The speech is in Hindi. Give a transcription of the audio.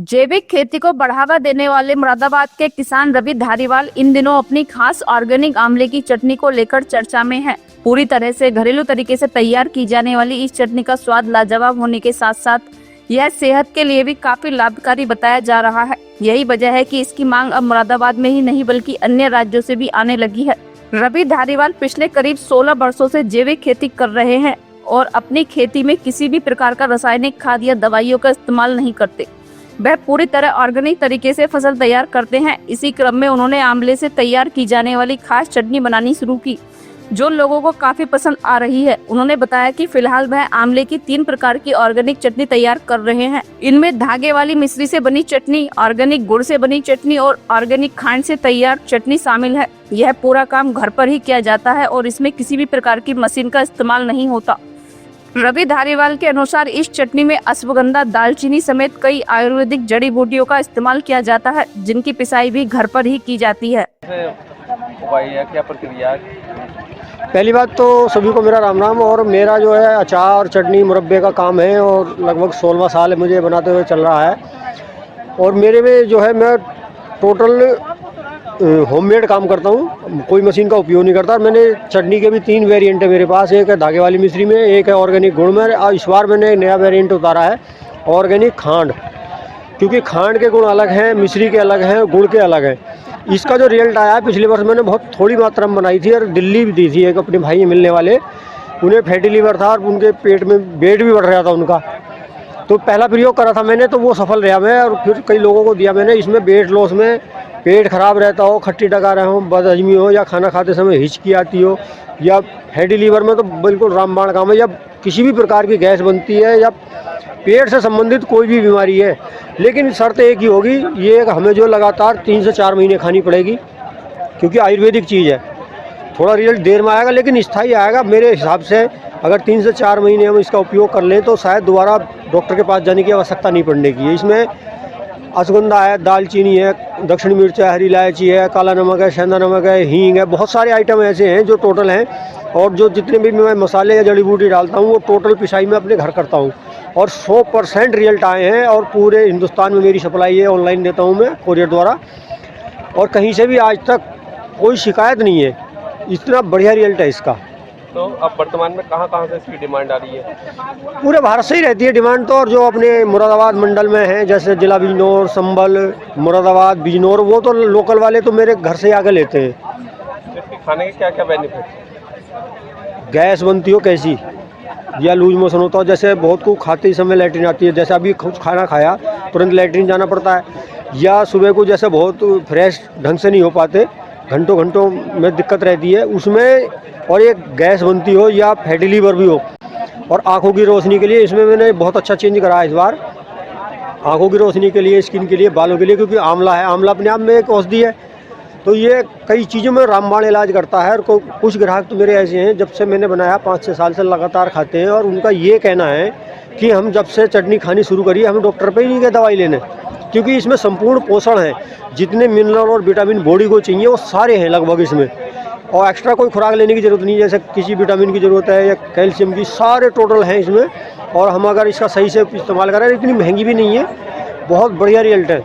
जैविक खेती को बढ़ावा देने वाले मुरादाबाद के किसान रवि धारीवाल इन दिनों अपनी खास ऑर्गेनिक आंवले की चटनी को लेकर चर्चा में है। पूरी तरह से घरेलू तरीके से तैयार की जाने वाली इस चटनी का स्वाद लाजवाब होने के साथ साथ यह सेहत के लिए भी काफी लाभकारी बताया जा रहा है। यही वजह है कि इसकी मांग अब मुरादाबाद में ही नहीं बल्कि अन्य राज्यों से भी आने लगी है। रवि धारीवाल पिछले करीब 16 वर्षों से जैविक खेती कर रहे हैं और अपनी खेती में किसी भी प्रकार का रासायनिक खाद या दवाइयों का इस्तेमाल नहीं करते। वह पूरी तरह ऑर्गेनिक तरीके से फसल तैयार करते हैं। इसी क्रम में उन्होंने आंवले से तैयार की जाने वाली खास चटनी बनानी शुरू की, जो लोगों को काफी पसंद आ रही है। उन्होंने बताया कि फिलहाल वह आंवले की 3 प्रकार की ऑर्गेनिक चटनी तैयार कर रहे हैं। इनमें धागे वाली मिश्री से बनी चटनी, ऑर्गेनिक गुड़ से बनी चटनी और ऑर्गेनिक खांड से तैयार चटनी शामिल है। यह पूरा काम घर पर ही किया जाता है और इसमें किसी भी प्रकार की मशीन का इस्तेमाल नहीं होता। रवि धारीवाल के अनुसार इस चटनी में अश्वगंधा, दालचीनी समेत कई आयुर्वेदिक जड़ी बूटियों का इस्तेमाल किया जाता है, जिनकी पिसाई भी घर पर ही की जाती है। क्या प्रक्रिया है? पहली बात तो सभी को मेरा राम राम। और मेरा जो है अचार, चटनी, मुरब्बे का काम है और लगभग 16वां साल है मुझे बनाते हुए चल रहा है। और मेरे में जो है मैं टोटल होममेड काम करता हूँ, कोई मशीन का उपयोग नहीं करता। मैंने चटनी के भी 3 वेरिएंट है मेरे पास। एक है धागे वाली मिश्री में, एक है ऑर्गेनिक गुड़ में, और इस बार मैंने एक नया वेरिएंट उतारा है ऑर्गेनिक खांड, क्योंकि खांड के गुण अलग हैं, मिश्री के अलग हैं, गुड़ के अलग हैं। इसका जो रिजल्ट आया है, पिछले वर्ष मैंने बहुत थोड़ी मात्रा में बनाई थी और दिल्ली भी दी थी। एक अपने भाई मिलने वाले, उन्हें फैटी लीवर था और उनके पेट में वेट भी बढ़ रहा था उनका, तो पहला प्रयोग करा था मैंने, तो वो सफल रहा मैं। और फिर कई लोगों को दिया मैंने। इसमें वेट लॉस में पेट खराब रहता हो, खट्टी डकार हो, बदहजमी हो, या खाना खाते समय हिचकी आती हो, या फैटी लीवर में तो बिल्कुल रामबाण काम है। या किसी भी प्रकार की गैस बनती है या पेट से संबंधित कोई भी बीमारी है, लेकिन शर्त एक ही होगी, ये हमें जो लगातार 3 से 4 महीने खानी पड़ेगी, क्योंकि आयुर्वेदिक चीज़ है। थोड़ा रिजल्ट देर में आएगा लेकिन स्थायी आएगा। मेरे हिसाब से अगर 3 से 4 महीने हम इसका उपयोग कर लें तो शायद दोबारा डॉक्टर के पास जाने की आवश्यकता नहीं पड़ने की है। इसमें अश्वगंधा है, दालचीनी है, दक्षिणी मिर्च है, हरी इलायची है, काला नमक है, सेंधा नमक है, हींग है, बहुत सारे आइटम ऐसे हैं जो टोटल हैं। और जो जितने भी मैं मसाले या जड़ी बूटी डालता हूँ वो टोटल पिसाई में अपने घर करता हूँ और 100% रिजल्ट आए हैं। और पूरे हिंदुस्तान में मेरी सप्लाई है, ऑनलाइन देता हूँ मैं कोरियर द्वारा, और कहीं से भी आज तक कोई शिकायत नहीं है। इतना बढ़िया रिजल्ट है इसका। तो अब वर्तमान में कहाँ से इसकी डिमांड आ रही है? पूरे भारत से ही रहती है डिमांड तो। और जो अपने मुरादाबाद मंडल में हैं, जैसे जिला बिजनौर, संभल, मुरादाबाद, बिजनौर, वो तो लोकल वाले तो मेरे घर से आके लेते हैं। इसके खाने के क्या क्या बेनिफिट? गैस बनती हो कैसी, या लूज मोशन होता हो, जैसे बहुत को खाते ही समय लैट्रिन आती है, जैसे अभी कुछ खाना खाया तुरंत लैट्रिन जाना पड़ता है, या सुबह को जैसे बहुत फ्रेश ढंग से नहीं हो पाते, घंटों घंटों में दिक्कत रहती है उसमें, और एक गैस बनती हो या फैटी लीवर भी हो। और आँखों की रोशनी के लिए इसमें मैंने बहुत अच्छा चेंज करा है इस बार, आँखों की रोशनी के लिए, स्किन के लिए, बालों के लिए, क्योंकि आंवला है, आंवला अपने आप में एक औषधि है, तो ये कई चीज़ों में रामबाण इलाज करता है। और कुछ ग्राहक तो मेरे ऐसे हैं, जब से मैंने बनाया 5-6 साल से लगातार खाते हैं, और उनका ये कहना है कि हम जब से चटनी खानी शुरू करी हम डॉक्टर पे ही नहीं गए दवाई लेने, क्योंकि इसमें संपूर्ण पोषण है, जितने मिनरल और विटामिन बॉडी को चाहिए वो सारे हैं लगभग इसमें, और एक्स्ट्रा कोई खुराक लेने की ज़रूरत नहीं, जैसे किसी विटामिन की ज़रूरत है या कैल्शियम की, सारे टोटल हैं इसमें। और हम अगर इसका सही से इस्तेमाल करें, इतनी महंगी भी नहीं है, बहुत बढ़िया रिजल्ट है।